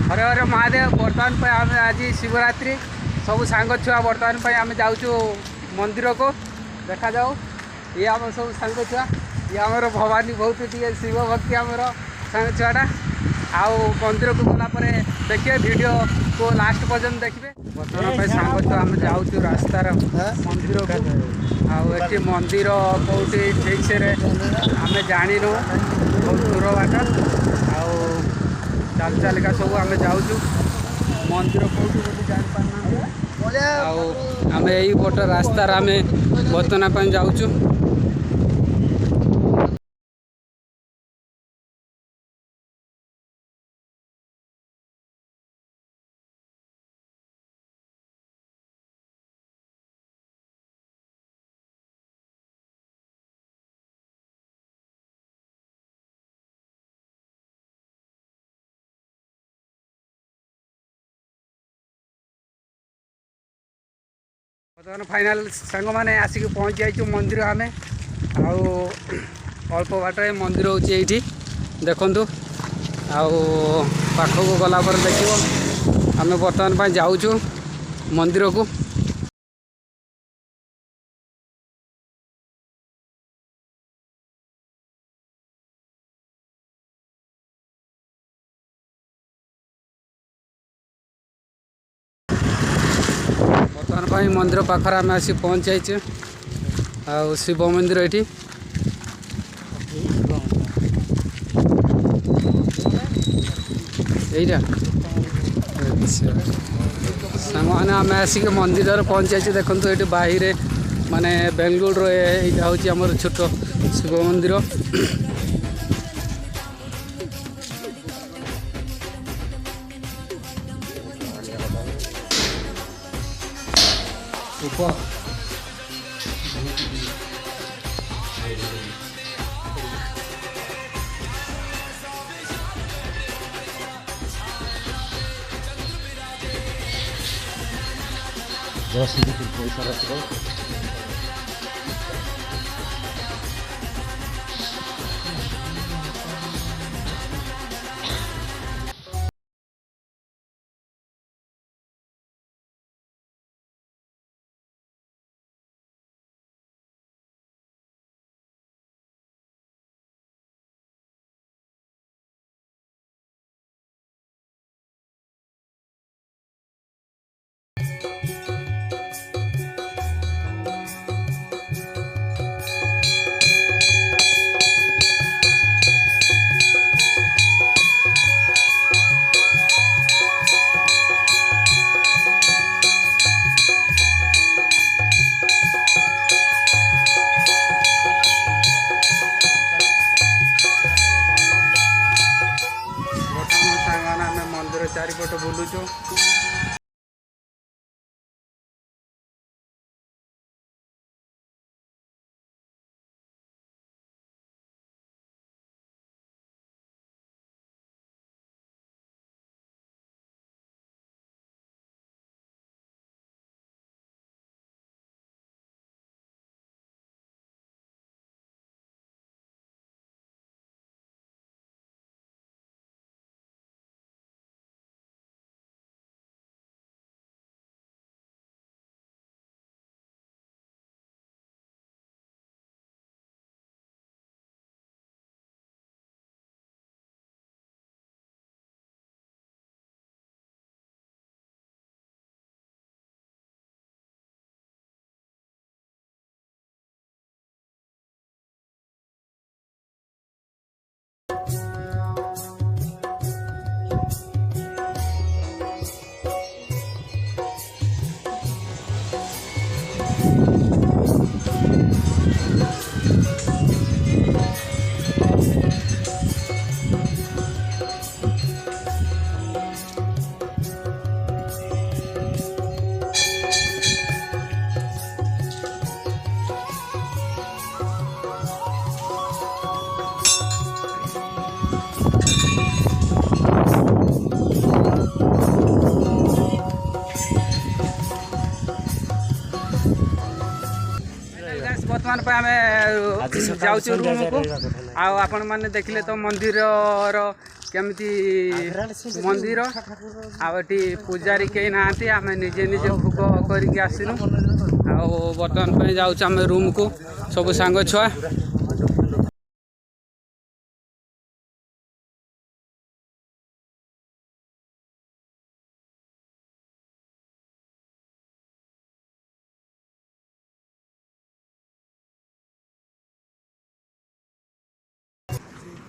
हरे हरे महादेव। बर्तमान आम आज शिवरात्रि सब सांग छुआ बर्तमान आम जाऊँ मंदिर को देखा जाऊ। ये आम सब सांग छुआ ये आमर भवानी बहुत टे शिव भक्ति आमर सांग छुआटा आउ मंदिर को गलापर देखिए वीडियो को लास्ट पर्यटन देखिए। बर्तमान सांग छुआ आम जाऊँ रास्तार मंदिर को आउ मंदिर कौटी ठीक से आम जाणीनु बहुत दूर बाट आउ चल चलिका सब आम जाऊँ मंदिर कौटी बोली जापारना आम यही पट रास्तार आम बर्तमान जाऊँ। बर्तमान फाइनाल सांग मैंने आसिक पहुँच जाइए मंदिर आम अल्प बाट मंदिर हो देखु पाखक गला देख आम बर्तमान जाऊँ मंदिर को। बर्तमान मंदिर पाखर आम आसी पहुँच जाइए आ शिव मंदिर ये अच्छा सांग मैंने आम आसिक मंदिर पहुँच जाइए देखो ये बाहर माने बेंगलोर यहाँ हूँ आम छोट शिव मंदिर। मंदिर चारिपट बुलुचु बर्तमान पे आम जाऊँ रूम को आपण मैंने देखले तो मंदिर केमती मंदिर आठी पूजारी कहीं ना आम निजे निजे भोग करके आसनु आ बर्तमान जाऊँ आम रूम को सब सांग छुआ